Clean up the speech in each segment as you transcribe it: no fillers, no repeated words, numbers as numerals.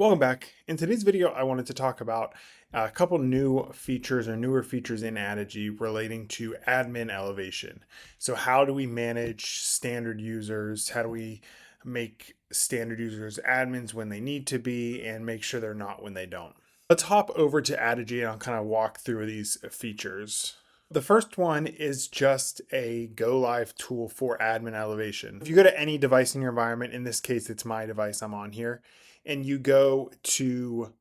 Welcome back. In today's video, I wanted to talk about a couple new features or newer features in Addigy relating to admin elevation. So how do we manage standard users? How do we make standard users admins when they need to be and make sure they're not when they don't? Let's hop over to Addigy and I'll kind of walk through these features. The first one is just a go live tool for admin elevation. If you go to any device in your environment, in this case, it's my device I'm on here, and you go to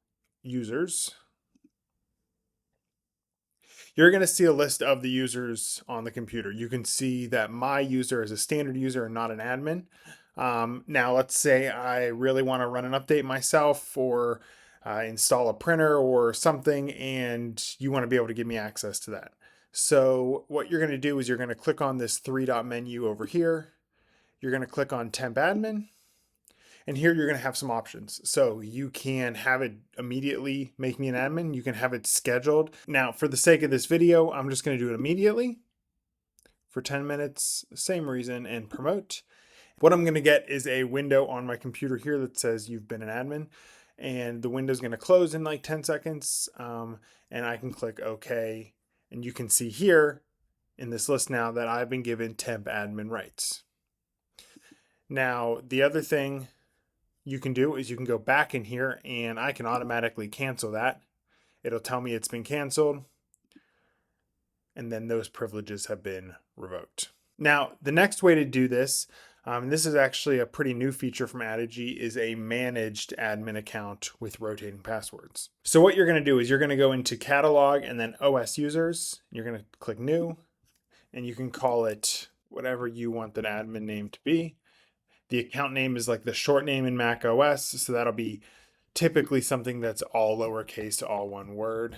users, you're going to see a list of the users on the computer. You can see that my user is a standard user and not an admin. Now, let's say I really want to run an update myself or install a printer or something, and you want to be able to give me access to that. So what you're going to do is you're going to click on this three-dot menu over here. You're going to click on temp admin. And here you're going to have some options. So you can have it immediately make me an admin. You can have it scheduled. Now, for the sake of this video, I'm just going to do it immediately for 10 minutes, same reason, and promote. What I'm going to get is a window on my computer here that says you've been an admin. And the window's going to close in like 10 seconds. And I can click OK. And you can see here in this list now that I've been given temp admin rights. Now, the other thing you can do is you can go back in here and I can automatically cancel that. It'll tell me it's been canceled. And then those privileges have been revoked. Now, the next way to do this, and this is actually a pretty new feature from Addigy, is a managed admin account with rotating passwords. So what you're going to do is you're going to go into catalog and then OS users. You're going to click new and you can call it whatever you want that admin name to be. The account name is like the short name in macOS, so that'll be typically something that's all lowercase, all one word.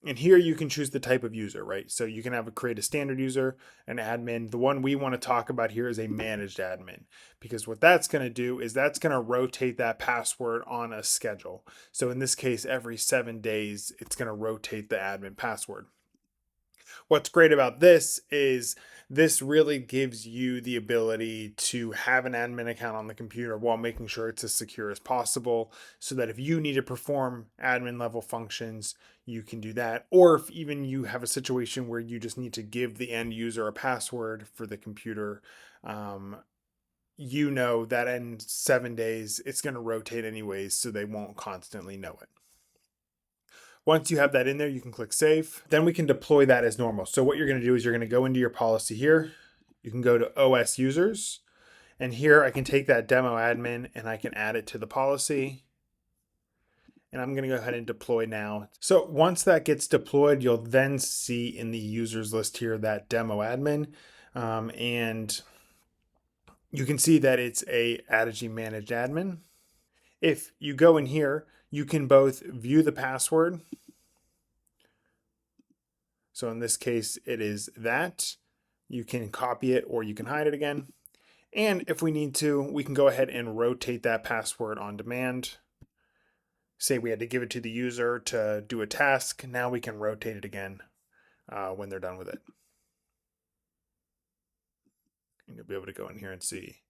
And here you can choose the type of user, right? So you can create a standard user, an admin. The one we want to talk about here is a managed admin, because what that's going to do is that's going to rotate that password on a schedule. So in this case, every 7 days, it's going to rotate the admin password. What's great about this is this really gives you the ability to have an admin account on the computer while making sure it's as secure as possible, so that if you need to perform admin level functions, you can do that. Or if even you have a situation where you just need to give the end user a password for the computer, you know that in 7 days it's going to rotate anyways, so they won't constantly know it. Once you have that in there, you can click save. Then we can deploy that as normal. So what you're going to do is you're going to go into your policy here. You can go to OS users. And here I can take that demo admin and I can add it to the policy. And I'm going to go ahead and deploy now. So once that gets deployed, you'll then see in the users list here that demo admin. And you can see that it's a Addigy managed admin. If you go in here, you can both view the password. So in this case, it is that. You can copy it or you can hide it again. And if we need to, we can go ahead and rotate that password on demand. Say we had to give it to the user to do a task. Now we can rotate it again when they're done with it. And you'll be able to go in here and see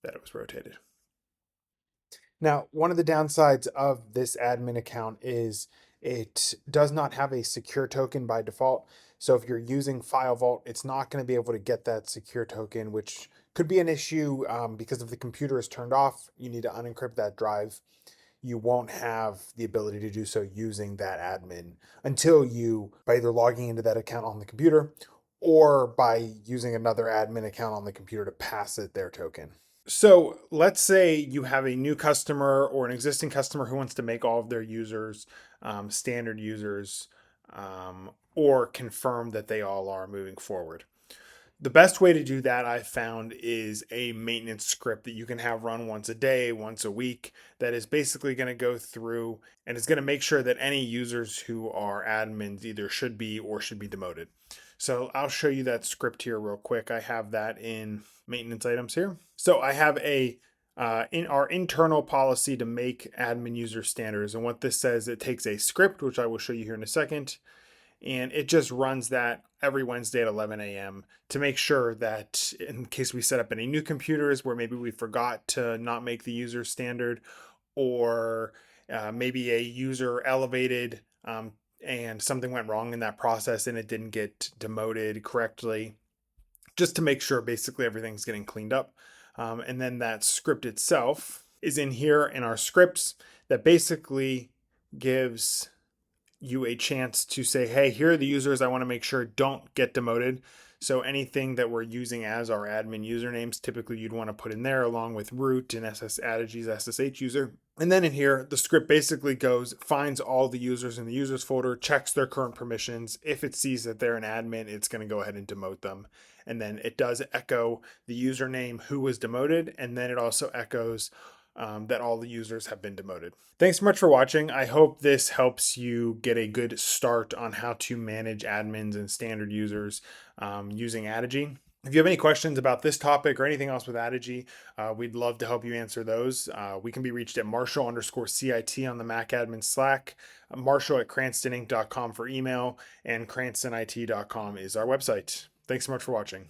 that it was rotated. Now, one of the downsides of this admin account is it does not have a secure token by default. So if you're using File Vault, it's not going to be able to get that secure token, which could be an issue because if the computer is turned off, you need to unencrypt that drive. You won't have the ability to do so using that admin until you, by either logging into that account on the computer or by using another admin account on the computer to pass it their token. So let's say you have a new customer or an existing customer who wants to make all of their users standard users or confirm that they all are moving forward. The best way to do that, I've found, is a maintenance script that you can have run once a day, once a week, that is basically going to go through and is going to make sure that any users who are admins either should be or should be demoted. So I'll show you that script here real quick. I have that in maintenance items here. So I have in our internal policy to make admin user standards. And what this says, it takes a script, which I will show you here in a second. and it just runs that every Wednesday at 11 a.m. to make sure that in case we set up any new computers where maybe we forgot to not make the user standard, or maybe a user elevated and something went wrong in that process and it didn't get demoted correctly, just to make sure basically everything's getting cleaned up. And then that script itself is in here in our scripts that basically gives you a chance to say, hey, here are the users I want to make sure don't get demoted. So anything that we're using as our admin usernames, typically you'd want to put in there along with root and Addigy's SSH user. And then in here, the script basically goes, finds all the users in the users folder, checks their current permissions. If it sees that they're an admin, it's going to go ahead and demote them. And then it does echo the username who was demoted. And then it also echoes that all the users have been demoted. Thanks so much for watching. I hope this helps you get a good start on how to manage admins and standard users using Addigy. If you have any questions about this topic or anything else with Addigy, we'd love to help you answer those. We can be reached at Marshall_CIT on the Mac Admin Slack, Marshall@CranstonIT.com for email, and CranstonIT.com is our website. Thanks so much for watching.